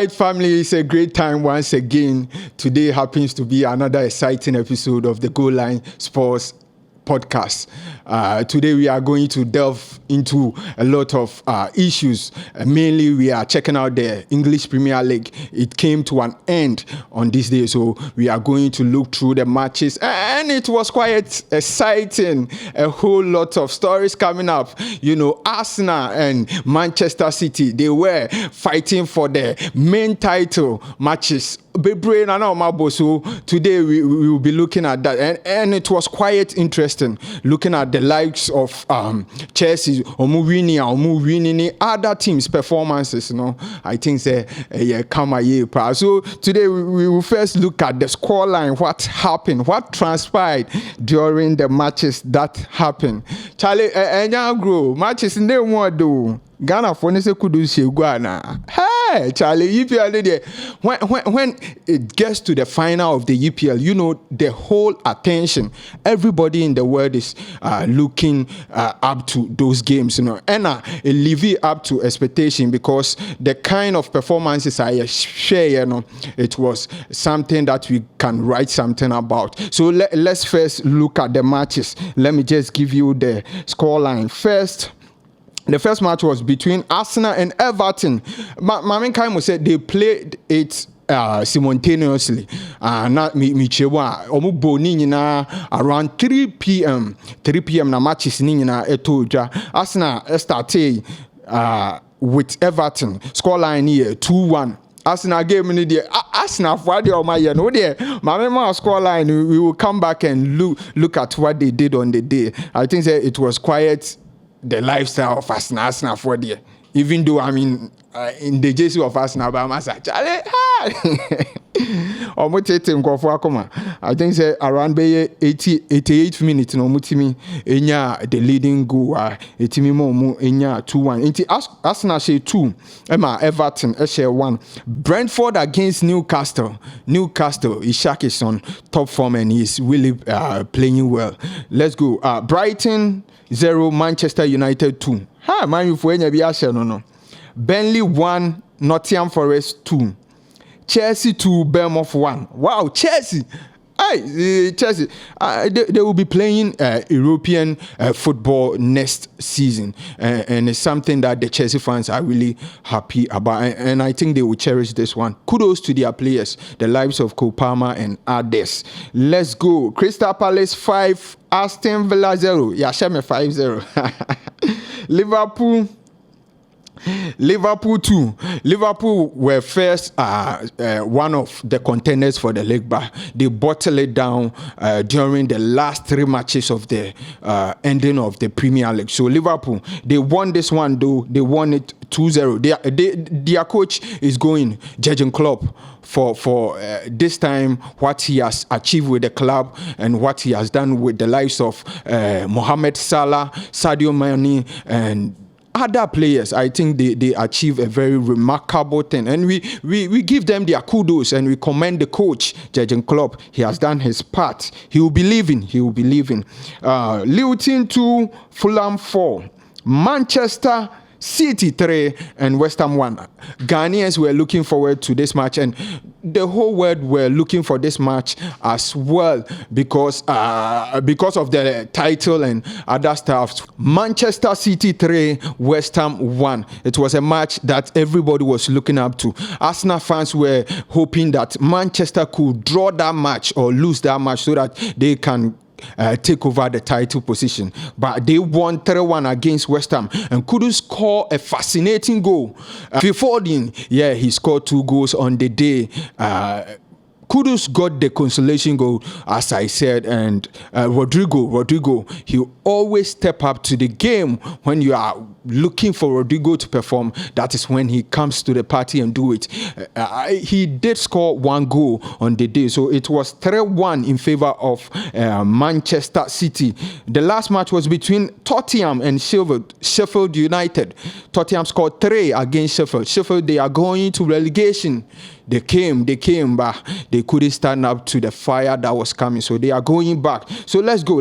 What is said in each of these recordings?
right, family, it's a great time once again. Today happens to be another exciting episode of the Goal Line Sports podcast. Today we are going to delve into a lot of issues. Mainly we are checking out the English Premier League. It came to an end on this day, so we are going to look through the matches, and it was quite exciting. A whole lot of stories coming up. You know, Arsenal and Manchester City, they were fighting for the main title matches. Today we will be looking at that, and it was quite interesting looking at the likes of Chelsea, winning other teams' performances. I think so today we will first look at the scoreline, what happened, what transpired during the matches that happened. Charlie, matches in the one do. Ghana for ne se KUDUS Guana. Hey, Charlie, EPL there. When it gets to the final of the EPL, you know, the whole attention, everybody in the world is looking up to those games, you know, and it live up to expectation, because the kind of performances I share, you know, it was something that we can write something about. So let's first look at the matches. Let me just give you the scoreline first. The first match was between Arsenal and Everton. Mamin Kaimo said they played it simultaneously. Not me chewa. Omu boni nina around 3 p.m. 3 p.m. na matches nina etoja. Arsenal started with Everton. Scoreline here 2-1. Arsenal game in the Arsenal for the my no there. My score line. We will come back and look at what they did on the day. I think that it was quite the lifestyle of Arsenal for the, even though I mean in the jersey of Arsenal, but I think say around 88 minutes no mutimi enya the leading goal etimi mo enya 2-1. Arsenal share 2, Everton share 1. Brentford against Newcastle Ishak is on top form and he's really playing well. Let's go. Brighton 0, Manchester United 2. Man, you for any no. Burnley 1, Nottingham Forest 2. Chelsea 2, Bournemouth 1. Wow, Chelsea. Chelsea. They will be playing European football next season, and it's something that the Chelsea fans are really happy about, and I think they will cherish this one. Kudos to their players, the lives of Cole Palmer and others. Let's go. Crystal Palace 5, Aston Villa 0. Yeah, share me 5-0. Liverpool 2. Liverpool were first one of the contenders for the league, but they bottled it down during the last 3 matches of the ending of the Premier League. So Liverpool, they won this one though. They won it 2-0. Their coach is going, Jurgen Klopp, for this time, what he has achieved with the club and what he has done with the lives of Mohamed Salah, Sadio Mane, and other players. I think they achieve a very remarkable thing, and we give them their kudos, and we commend the coach Jurgen Klopp. He has done his part. He will be leaving. Luton 2, Fulham 4, Manchester City 3, and West Ham 1. Ghanaians were looking forward to this match, and the whole world were looking for this match as well, because of the title and other stuff. Manchester City 3, West Ham 1. It was a match that everybody was looking up to. Arsenal fans were hoping that Manchester could draw that match or lose that match so that they can take over the title position, but they won 3-1 against West Ham, and KUDUS scored a fascinating goal. Phil Foden, he scored 2 goals on the day. KUDUS got the consolation goal, as I said, and Rodrigo, he always step up to the game. When you are looking for Rodrigo to perform, that is when he comes to the party and do it. He did score 1 goal on the day, so it was 3-1 in favor of Manchester City. The last match was between Tottenham and Sheffield United. Tottenham scored 3 against Sheffield. Sheffield, they are going to relegation. They came, but they couldn't stand up to the fire that was coming. So they are going back. So let's go.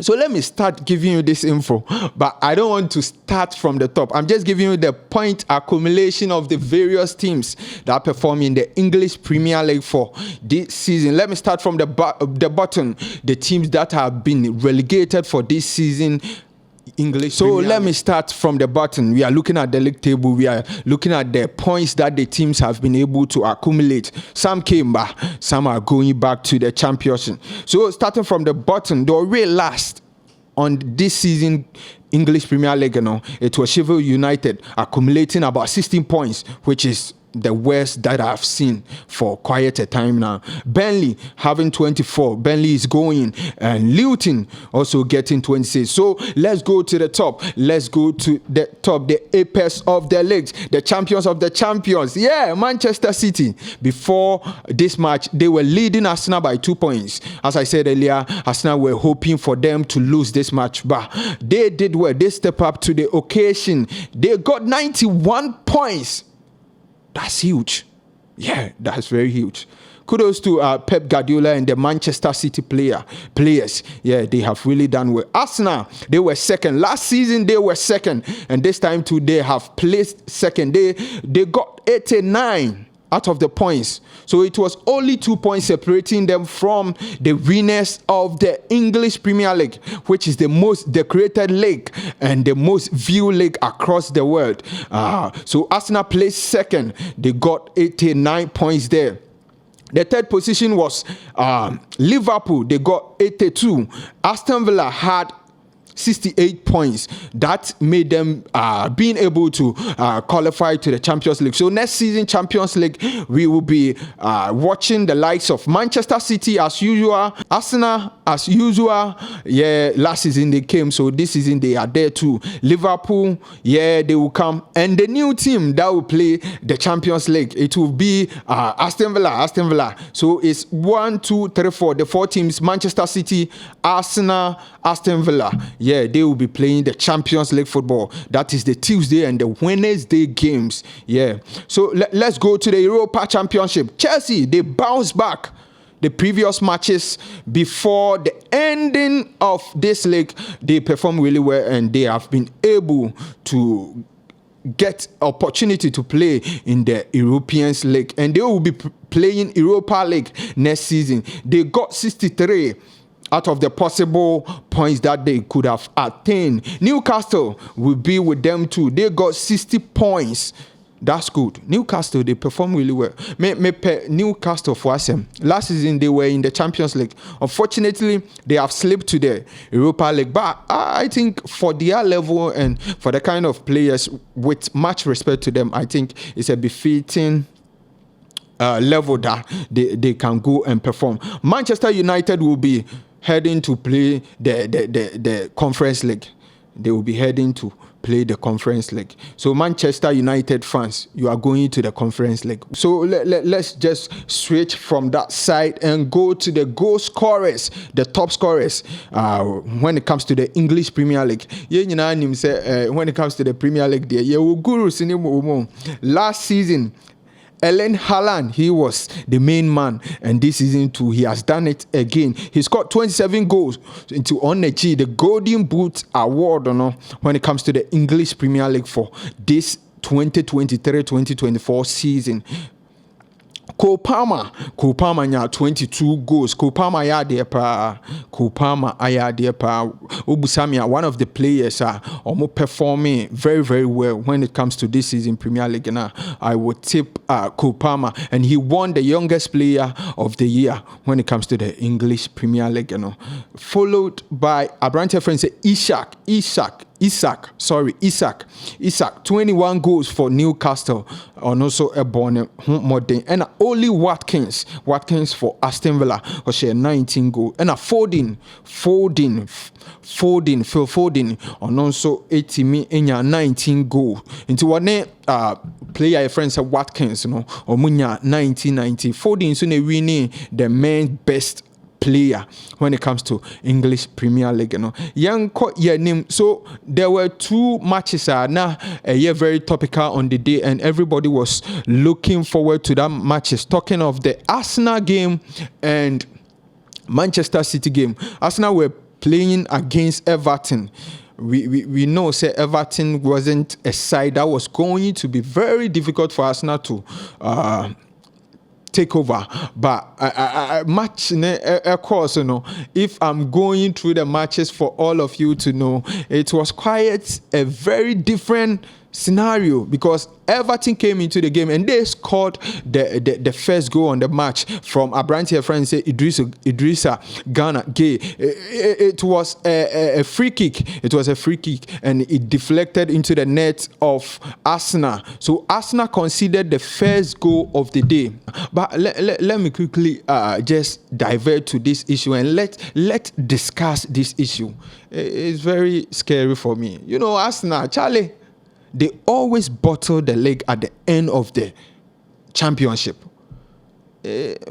So let me start giving you this info, but I don't want to start from the top. I'm just giving you the point accumulation of the various teams that perform in the English Premier League for this season. Let me start from the bottom, the teams that have been relegated for this season. English. So let me start from the bottom. We are looking at the league table. We are looking at the points that the teams have been able to accumulate. Some came back, some are going back to the championship. So starting from the bottom, the real last on this season English Premier League, it was Sheffield United accumulating about 16 points, which is the worst that I've seen for quite a time now. Burnley having 24. Burnley is going, and Luton also getting 26. So let's go to the top. Let's go to the top, the apex of the leagues, the champions of the champions. Yeah, Manchester City. Before this match, they were leading Arsenal by 2 points. As I said earlier, Arsenal were hoping for them to lose this match, but they did well. They stepped up to the occasion. They got 91 points. That's huge. Yeah, that's very huge. Kudos to Pep Guardiola and the Manchester City players. Yeah, they have really done well. Arsenal, they were second. Last season, they were second. And this time too, they have placed second. They got 89 out of the points. So it was only 2 points separating them from the winners of the English Premier League, which is the most decorated league and the most viewed league across the world. So Arsenal placed second. They got 89 points there. The third position was Liverpool. They got 82. Aston Villa had 68 points. That made them being able to qualify to the Champions League. So next season Champions League, we will be watching the likes of Manchester City as usual, Arsenal as usual. Yeah, last season they came, so this season they are there too. Liverpool, yeah, they will come, and the new team that will play the Champions League, it will be Aston Villa. So it's 1, 2, 3, 4. The 4 teams: Manchester City, Arsenal, Aston Villa. Yeah, they will be playing the Champions League football. That is the Tuesday and the Wednesday games. Yeah. So let's go to the Europa Championship. Chelsea, they bounced back the previous matches before the ending of this league. They performed really well, and they have been able to get opportunity to play in the European League, and they will be playing Europa League next season. They got 63 out of the possible points that they could have attained. Newcastle will be with them too. They got 60 points. That's good. Newcastle, they perform really well. Newcastle for us. Last season, they were in the Champions League. Unfortunately, they have slipped to the Europa League. But I think for their level and for the kind of players, with much respect to them, I think it's a befitting level that they can go and perform. Manchester United will be heading to play the Conference League. They will be heading to play the Conference League. So Manchester United fans, you are going to the Conference League. So let's just switch from that side and go to the goal scorers, the top scorers when it comes to the English Premier League. When it comes to the Premier League, last season, Erling Haaland, he was the main man, and this season too, he has done it again. He scored 27 goals to unachieve the Golden Boot Award when it comes to the English Premier League for this 2023-2024 season. Cole Palmer nya 22 goals. Cole Palmer ya there pa. Obusamia, one of the players almost performing very, very well when it comes to this season Premier League. I would tip Cole Palmer, and he won the youngest player of the year when it comes to the English Premier League. Followed by Abrante friend Isak, 21 goals for Newcastle, and also a born modern, and only Watkins for Aston Villa, because she had 19 goals, and a Phil Foden, and also 80 in 19 goals. Into one player friends of Watkins, or Munya 1990. Foden so they winning the main best player when it comes to English Premier League. So there were 2 matches now very topical on the day, and everybody was looking forward to that matches. Talking of the Arsenal game and Manchester City game. Arsenal were playing against Everton. We know, say, Everton wasn't a side that was going to be very difficult for Arsenal to take over. But match, of course, if I'm going through the matches for all of you to know, it was quite a very different scenario, because Everton came into the game and they scored the first goal on the match from Abrantia friend, say Idrissa Gana Gay. It was a free kick. It was a free kick and it deflected into the net of Arsenal. So Arsenal conceded the first goal of the day. But let me quickly just divert to this issue and let discuss this issue. It's very scary for me. Arsenal, Charlie, they always bottle the leg at the end of the championship. It's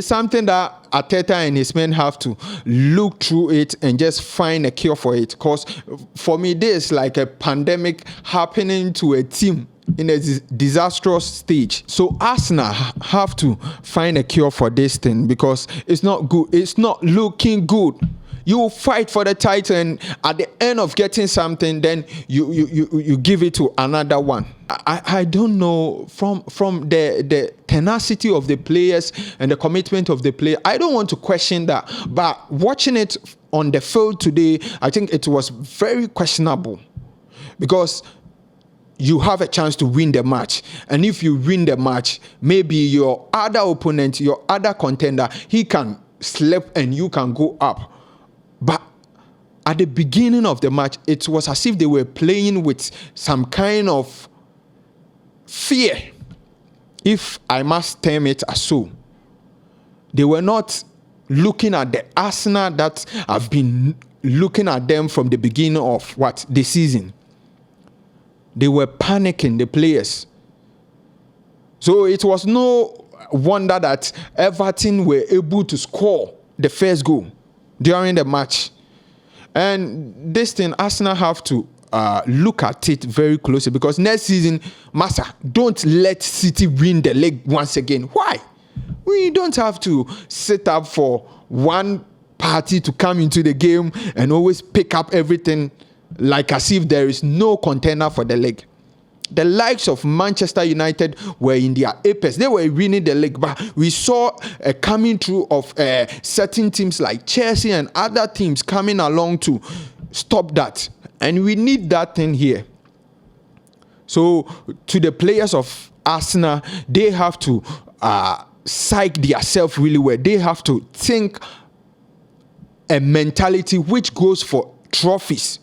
something that Arteta and his men have to look through it and just find a cure for it. Because for me, this is like a pandemic happening to a team in a disastrous stage. So Arsenal have to find a cure for this thing, because it's not good. It's not looking good. You fight for the title, and at the end of getting something, then you give it to another one. I don't know, from the tenacity of the players and the commitment of the player, I don't want to question that. But watching it on the field today, I think it was very questionable, because you have a chance to win the match. And if you win the match, maybe your other opponent, your other contender, he can slip and you can go up. But at the beginning of the match, it was as if they were playing with some kind of fear, if I must term it as so. They were not looking at the Arsenal that have been looking at them from the beginning of the season. They were panicking, the players. So it was no wonder that Everton were able to score the first goal during the match. And this thing, Arsenal have to look at it very closely, because next season, Massa, don't let City win the league once again. Why? We don't have to set up for one party to come into the game and always pick up everything like as if there is no contender for the league. The likes of Manchester United were in their apex. They were winning the league, but we saw a coming through of certain teams like Chelsea and other teams coming along to stop that. And we need that thing here. So to the players of Arsenal, they have to psych themselves really well. They have to think a mentality which goes for trophies.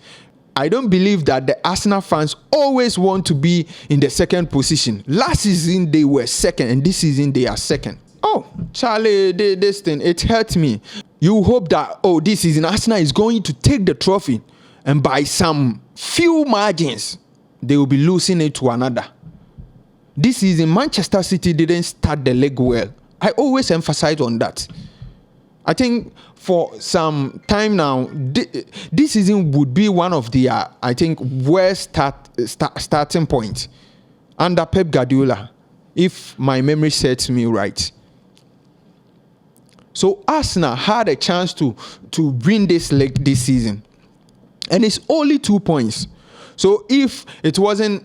I don't believe that the Arsenal fans always want to be in the second position. Last season, they were second, and this season, they are second. Oh, Charlie, this thing, it hurt me. You hope that, this season, Arsenal is going to take the trophy, and by some few margins, they will be losing it to another. This season, Manchester City didn't start the league well. I always emphasize on that. I think for some time now, this season would be one of the, worst starting points under Pep Guardiola, if my memory serves me right. So Arsenal had a chance to win this league this season, and it's only 2 points. So if it wasn't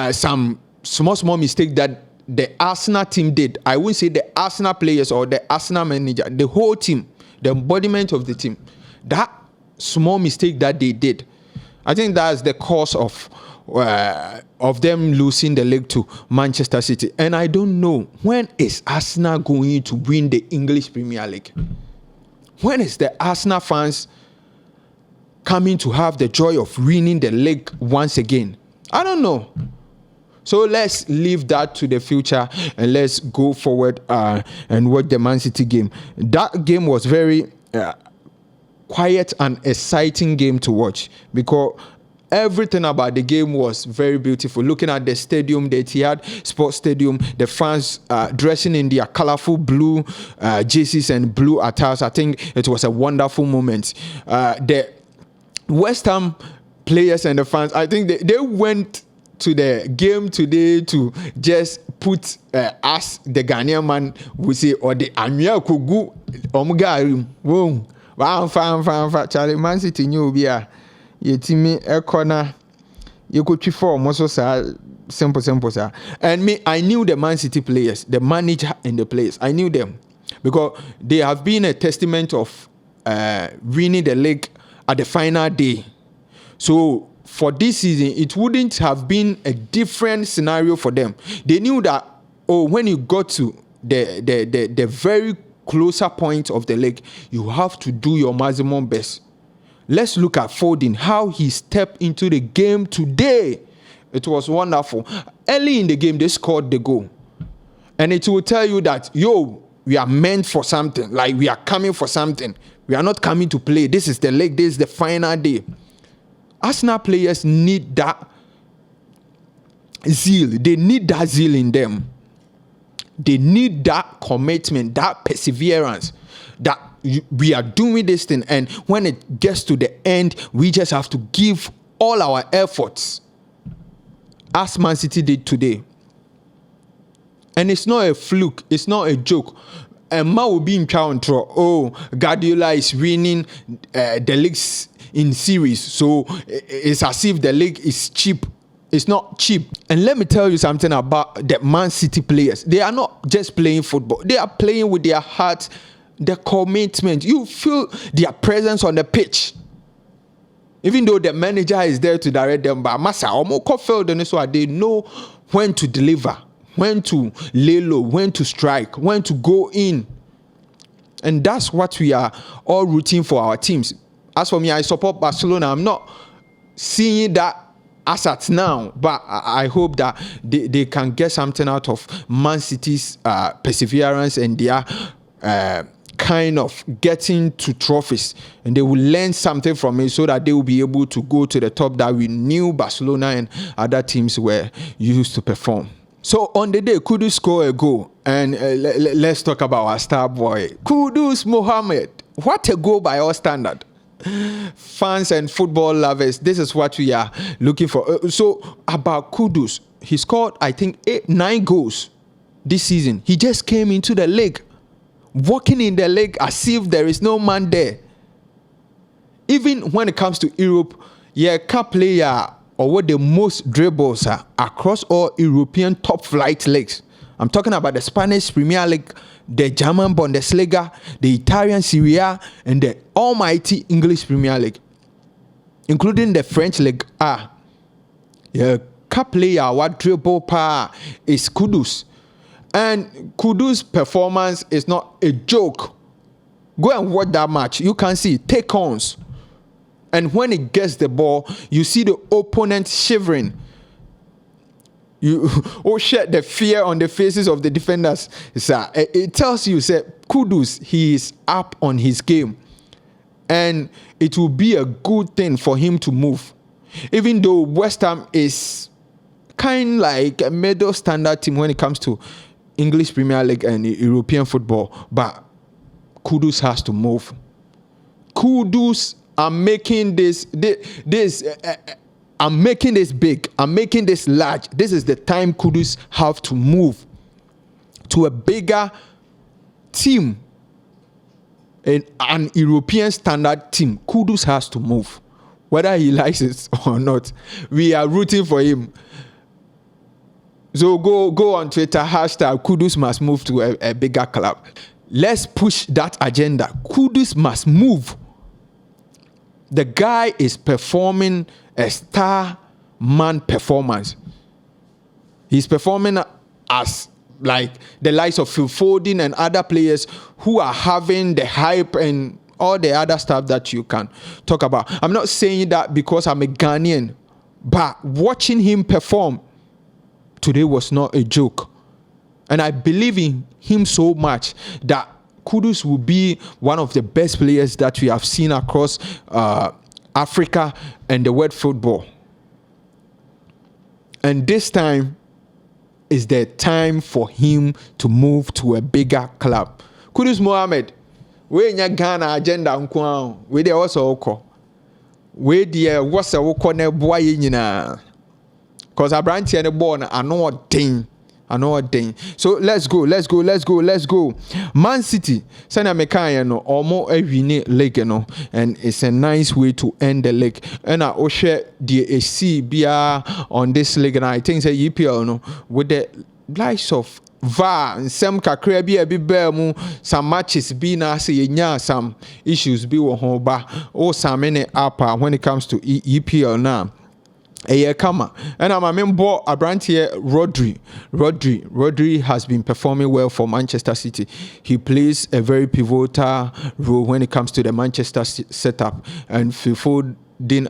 some small mistake that the Arsenal team did, I wouldn't say the Arsenal players or the Arsenal manager, the whole team, the embodiment of the team, that small mistake that they did, I think that's the cause of them losing the league to Manchester City. And I don't know, when is Arsenal going to win the English Premier League? When is the Arsenal fans coming to have the joy of winning the league once again? I don't know. So let's leave that to the future and let's go forward and watch the Man City game. That game was very quiet and exciting game to watch, because everything about the game was very beautiful. Looking at the stadium, the Etihad Sports Stadium, the fans dressing in their colorful blue jerseys and blue attires, I think it was a wonderful moment. The West Ham players and the fans, I think they went to the game today to just put us, the Ghanaian man, we say, or the Amia Kugu Omgarim. Whoa. Wow, Charlie, Man City knew be a yetimi a corner. You could form also, sir. Simple, sir. And me, I knew the Man City players, the manager and the players. I knew them because they have been a testament of winning the league at the final day. So for this season, it wouldn't have been a different scenario for them. They knew that, when you got to the very closer point of the league, you have to do your maximum best. Let's look at Foden, how he stepped into the game today. It was wonderful. Early in the game, they scored the goal. And it will tell you that, we are meant for something. Like, we are coming for something. We are not coming to play. This is the league. This is the final day. Arsenal players need that zeal. They need that zeal in them. They need that commitment, that perseverance, that we are doing this thing. And when it gets to the end, we just have to give all our efforts, as Man City did today. And it's not a fluke. It's not a joke. And man will be in control. Guardiola is winning the leagues in series. So it's as if the league is cheap. It's not cheap. And let me tell you something about the Man City players. They are not just playing football. They are playing with their heart, their commitment. You feel their presence on the pitch. Even though the manager is there to direct them, but they know when to deliver, when to lay low, when to strike, when to go in. And that's what we are all rooting for our teams. As for me, I support Barcelona. I'm not seeing that as at now, but I hope that they can get something out of Man City's perseverance and their kind of getting to trophies, and they will learn something from it so that they will be able to go to the top that we knew Barcelona and other teams were used to perform. So on the day, KUDUS scored a goal, and let's talk about our star boy, KUDUS Mohammed. What a goal by our standard. Fans and football lovers, this is what we are looking for. So about KUDUS, he scored, I think, 9 goals this season. He just came into the league, walking in the league as if there is no man there. Even when it comes to Europe, cup player or what the most dribbles are across all European top flight leagues. I'm talking about the Spanish Premier League, the German Bundesliga, the Italian Serie A, and the almighty English Premier League, including the French League A. Cup player, what dribble power is KUDUS. And KUDUS' performance is not a joke. Go and watch that match. You can see take-ons. And when he gets the ball, you see the opponent shivering. You shed the fear on the faces of the defenders. It tells you, KUDUS, he is up on his game. And it will be a good thing for him to move. Even though West Ham is kind of like a middle standard team when it comes to English Premier League and European football. But KUDUS has to move. KUDUS are making this I'm making this big. I'm making this large. This is the time KUDUS have to move to a bigger team, an European standard team. KUDUS has to move, whether he likes it or not. We are rooting for him. So go on Twitter, hashtag KUDUS must move to a bigger club. Let's push that agenda. KUDUS must move. The guy is performing a star man performance. He's performing as like the likes of Phil Foden and other players who are having the hype and all the other stuff that you can talk about. I'm not saying that because I'm a Ghanaian, but watching him perform today was not a joke. And I believe in him so much that KUDUS will be one of the best players that we have seen across Africa and the world football. And this time is the time for him to move to a bigger club. KUDUS Mohammed, we in Ghana agenda nkwa, we dey also oko. We dey what's a oko na boy nyina. Cause Abranti and the born are no thing. Another thing. So let's go. Man City. Send a mechanic no or more every league no, and it's a nice way to end the league. And I will share the AC BR on this league, and I think the EPL no with the likes of VAR and some kakra bi a bi mu some matches be na say nya some issues be wo ho ba o some ne up when it comes to EPL now. Kama. And I'm a member Abrantier Rodri has been performing well for Manchester City. He plays a very pivotal role when it comes to the Manchester setup. And Foden,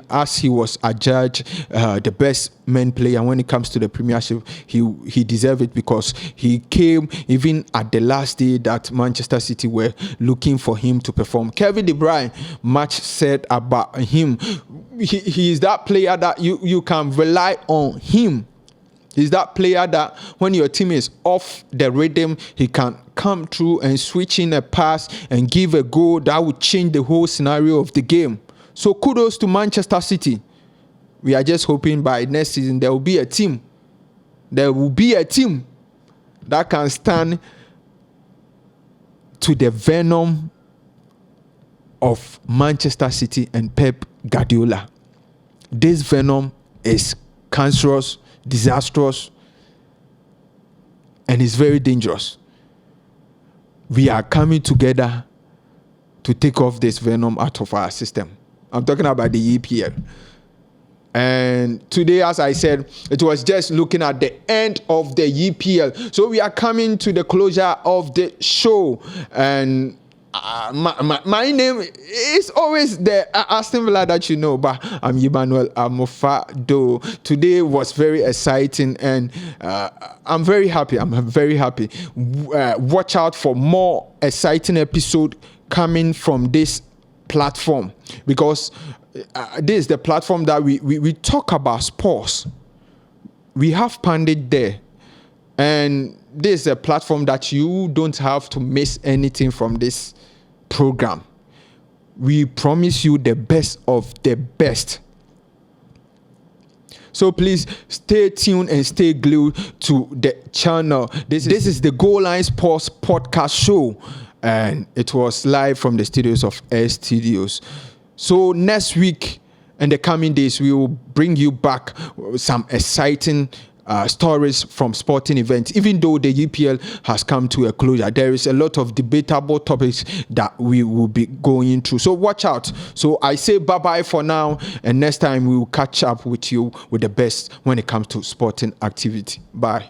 as he was adjudged the best main player when it comes to the Premiership, he deserved it because he came even at the last day that Manchester City were looking for him to perform. Kevin De Bruyne, much said about him. He is that player that you can rely on him. He's that player that when your team is off the rhythm, he can come through and switch in a pass and give a goal that would change the whole scenario of the game. So kudos to Manchester City. We are just hoping by next season there will be a team. There will be a team that can stand to the venom of Manchester City and Pep Guardiola. This venom is cancerous, disastrous, and is very dangerous. We are coming together to take off this venom out of our system. I'm talking about the EPL. And today, as I said, it was just looking at the end of the EPL. So we are coming to the closure of the show. And my name is always the Aston Villa that you know, but I'm Emmanuel Amofado. Today was very exciting, and I'm very happy. Watch out for more exciting episode coming from this platform, because this is the platform that we talk about sports. We have Pandit there, and this is a platform that you don't have to miss anything from this program. We promise you the best of the best. So please stay tuned and stay glued to the channel. This is the Goal Line Sports Podcast Show, and it was live from the studios of Air Studios. So next week and the coming days, we will bring you back some exciting stories from sporting events. Even though the EPL has come to a closure, there is a lot of debatable topics that we will be going through. So watch out. So I say bye-bye for now, and next time we will catch up with you with the best when it comes to sporting activity. Bye.